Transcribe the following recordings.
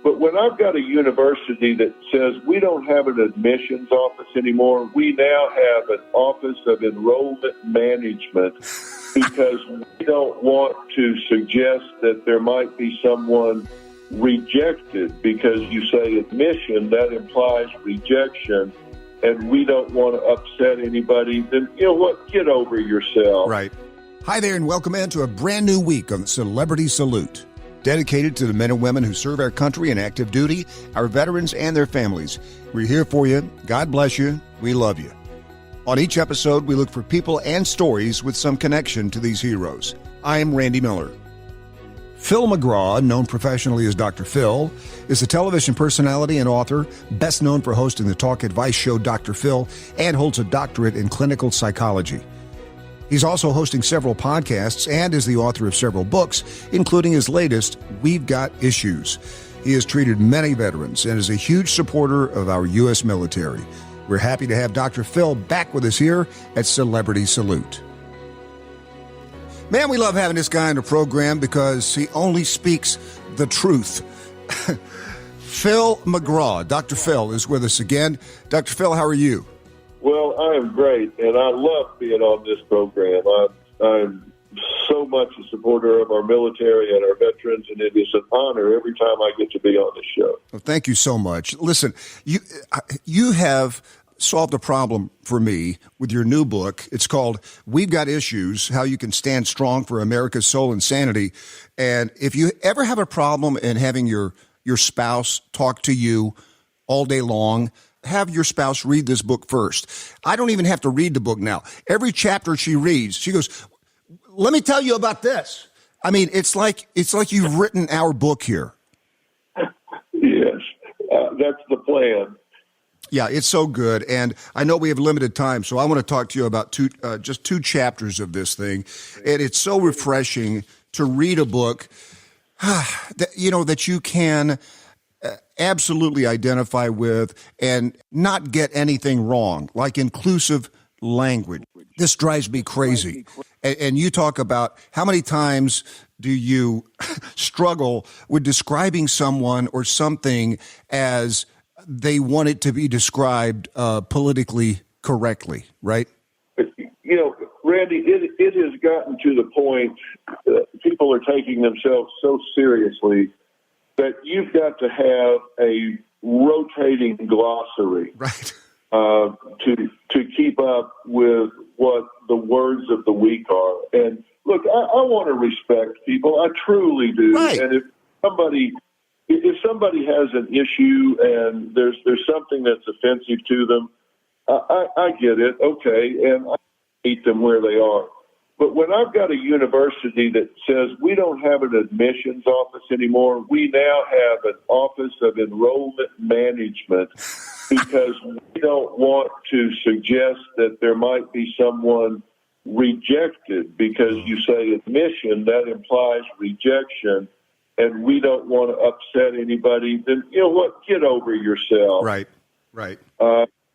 But when I've got a university that says we don't have an admissions office anymore, we now have an office of enrollment management because we don't want to suggest that there might be someone rejected because you say admission, that implies rejection, and we don't want to upset anybody. Then, you know what, get over yourself. Right. Hi there, and welcome into a brand new week of Celebrity Salute, dedicated to the men and women who serve our country in active duty, our veterans and their families. We're here for you. God bless you. We love you. On each episode, we look for people and stories with some connection to these heroes. I am Randy Miller. Phil McGraw, known professionally as Dr. Phil, is a television personality and author, best known for hosting the talk advice show Dr. Phil, and holds a doctorate in clinical psychology. He's also hosting several podcasts and is the author of several books, including his latest, We've Got Issues. He has treated many veterans and is a huge supporter of our U.S. military. We're happy to have Dr. Phil back with us here at Celebrity Salute. Man, we love having this guy on the program because he only speaks the truth. Phil McGraw, Dr. Phil, is with us again. Dr. Phil, how are you? Well, I am great, and I love being on this program. I'm so much a supporter of our military and our veterans, and it is an honor every time I get to be on this show. Well, thank you so much. Listen, you have solved a problem for me with your new book. It's called We've Got Issues, How You Can Stand Strong for America's Soul and Sanity. And if you ever have a problem in having your spouse talk to you all day long, have your spouse read this book first. I don't even have to read the book now. Every chapter she reads, she goes, let me tell you about this. I mean, it's like you've written our book here. Yes, that's the plan. Yeah, it's so good. And I know we have limited time, so I want to talk to you about just two chapters of this thing. And it's so refreshing to read a book that you can absolutely identify with and not get anything wrong, like inclusive language. This drives me crazy. And you talk about how many times do you struggle with describing someone or something as they want it to be described politically correctly, right? You know, Randy, it has gotten to the point that people are taking themselves so seriously that you've got to have a rotating glossary, right, to keep up with what the words of the week are. And look, I want to respect people. I truly do. Right. And if somebody has an issue and there's something that's offensive to them, I get it. Okay, and I meet them where they are. But when I've got a university that says we don't have an admissions office anymore, we now have an office of enrollment management because we don't want to suggest that there might be someone rejected because you say admission, that implies rejection, and we don't want to upset anybody. Then, you know what, get over yourself. Right.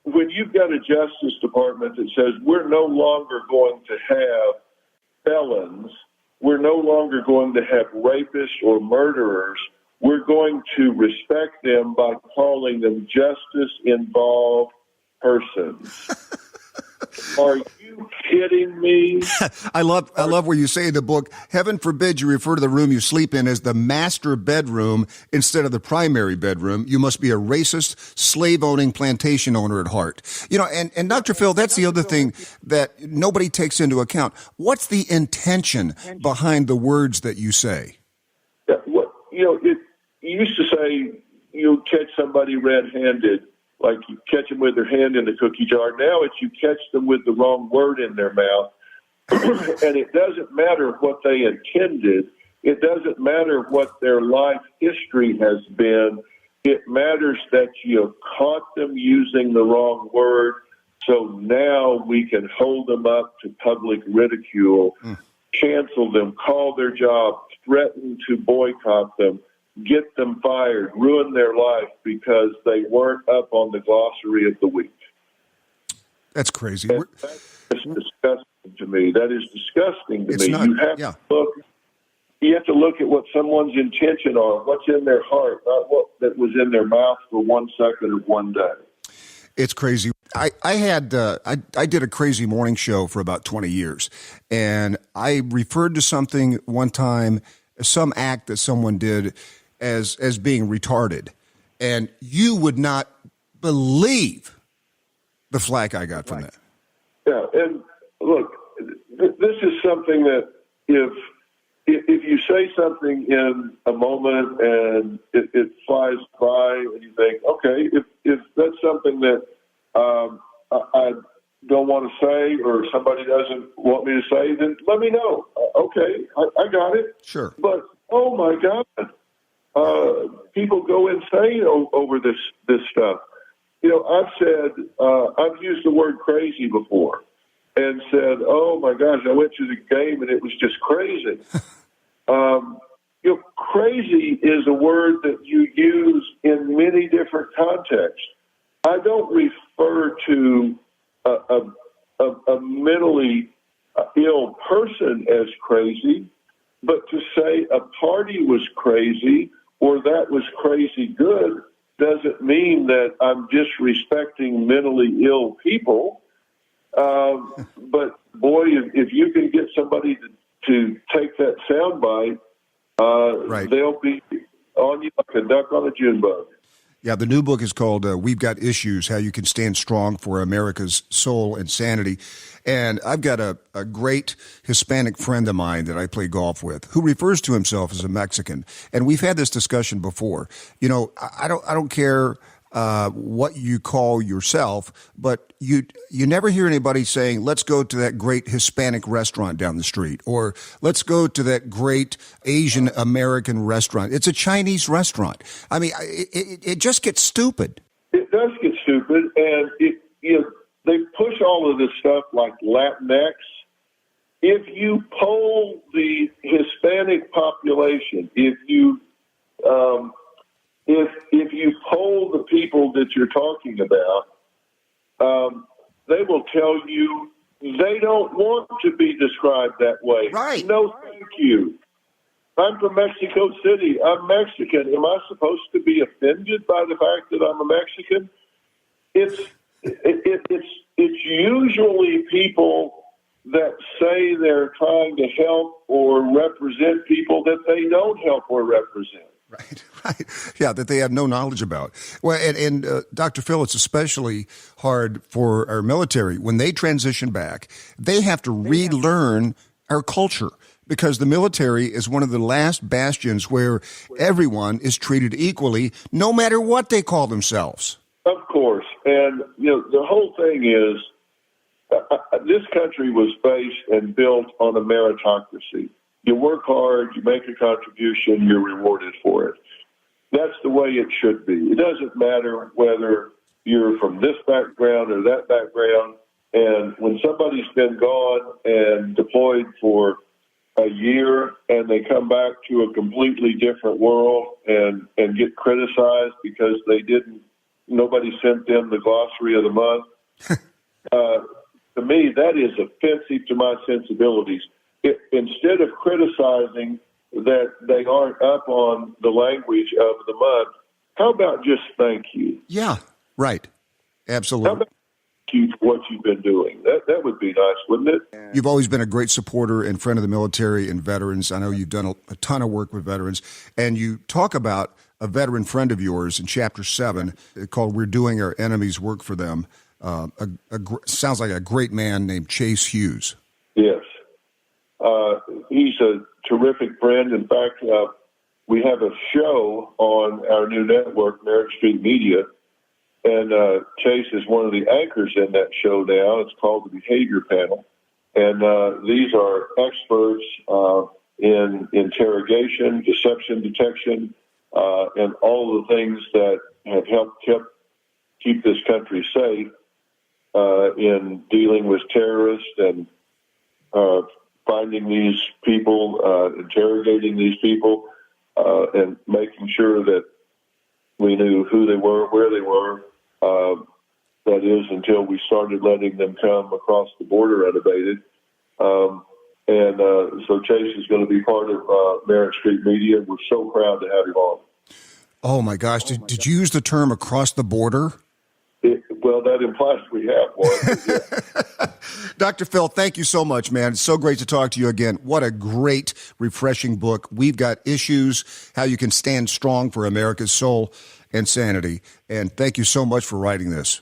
When you've got a Justice Department that says we're no longer going to have felons, we're no longer going to have rapists or murderers, we're going to respect them by calling them justice-involved persons. Are you kidding me? I love where you say in the book, heaven forbid you refer to the room you sleep in as the master bedroom instead of the primary bedroom. You must be a racist, slave-owning plantation owner at heart. You know, and Dr. Phil, that's the other thing that nobody takes into account. What's the intention behind the words that you say? You used to say you catch somebody red-handed, like you catch them with their hand in the cookie jar. Now it's you catch them with the wrong word in their mouth. And it doesn't matter what they intended. It doesn't matter what their life history has been. It matters that you caught them using the wrong word. So now we can hold them up to public ridicule, cancel them, call their job, threaten to boycott them, get them fired, ruin their life because they weren't up on the glossary of the week. That's crazy. That's disgusting to me. That is disgusting to It's me. not, You have to look you have to look at what someone's intention are, what's in their heart, not what that was in their mouth for 1 second of one day. It's crazy. I did a crazy morning show for about 20 years, and I referred to something one time, some act that someone did, as being retarded, and you would not believe the flack I got from that. Yeah, and look, this is something that if you say something in a moment and it flies by and you think, okay, if that's something that I don't want to say or somebody doesn't want me to say, then let me know. Okay, I got it. Sure. But, oh, my God, people go insane over this stuff. You know, I've used the word crazy before and said, oh, my gosh, I went to the game and it was just crazy. Crazy is a word that you use in many different contexts. I don't refer to a mentally ill person as crazy, but to say a party was crazy or that was crazy good doesn't mean that I'm disrespecting mentally ill people. But boy, if you can get somebody to take that soundbite, right. They'll be on you like a duck on a June bug. Yeah, the new book is called We've Got Issues, How You Can Stand Strong for America's Soul and Sanity. And I've got a great Hispanic friend of mine that I play golf with who refers to himself as a Mexican. And we've had this discussion before. You know, I don't care what you call yourself, but you never hear anybody saying, let's go to that great Hispanic restaurant down the street, or let's go to that great Asian American restaurant. It's a Chinese restaurant. I mean, it just gets stupid. It does get stupid, and they push all of this stuff like Latinx. If you poll the Hispanic population, if you poll the people that you're talking about, they will tell you they don't want to be described that way. Right. No, thank you. I'm from Mexico City. I'm Mexican. Am I supposed to be offended by the fact that I'm a Mexican? It's usually people that say they're trying to help or represent people that they don't help or represent. Right. Yeah, that they have no knowledge about. Well, and Dr. Phil, it's especially hard for our military. When they transition back, they have to relearn our culture because the military is one of the last bastions where everyone is treated equally, no matter what they call themselves. Of course. And, the whole thing is this country was based and built on a meritocracy. You work hard, you make a contribution, you're rewarded for it. That's the way it should be. It doesn't matter whether you're from this background or that background. And when somebody's been gone and deployed for a year and they come back to a completely different world and get criticized because nobody sent them the glossary of the month, to me, that is offensive to my sensibilities. Instead of criticizing that they aren't up on the language of the month, how about just thank you? Yeah, right. Absolutely. How about thank you for what you've been doing? That would be nice, wouldn't it? You've always been a great supporter and friend of the military and veterans. I know you've done a ton of work with veterans, and you talk about a veteran friend of yours in Chapter 7 called We're Doing Our Enemies' Work for Them. Sounds like a great man named Chase Hughes. Yes. He's a terrific friend. In fact, we have a show on our new network, Merit Street Media, and Chase is one of the anchors in that show now. It's called the Behavior Panel. And these are experts in interrogation, deception detection, and all of the things that have helped keep this country safe in dealing with terrorists and finding these people, interrogating these people, and making sure that we knew who they were, where they were. That is, until we started letting them come across the border unabated. And so Chase is going to be part of Merritt Street Media. We're so proud to have him on. Oh, my gosh. Did you use the term across the border? Well, that implies we have one. Yeah. Dr. Phil, thank you so much, man. It's so great to talk to you again. What a great, refreshing book. We've got issues, how you can stand strong for America's soul and sanity. And thank you so much for writing this.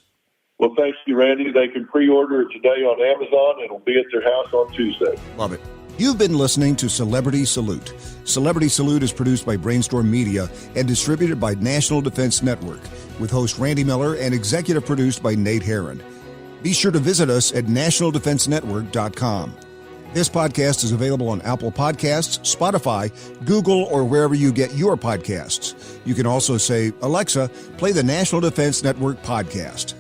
Well, thank you, Randy. They can pre-order it today on Amazon. It'll be at their house on Tuesday. Love it. You've been listening to Celebrity Salute. Celebrity Salute is produced by Brainstorm Media and distributed by National Defense Network, with host Randy Miller and executive produced by Nate Herron. Be sure to visit us at nationaldefensenetwork.com. This podcast is available on Apple Podcasts, Spotify, Google, or wherever you get your podcasts. You can also say, Alexa, play the National Defense Network podcast.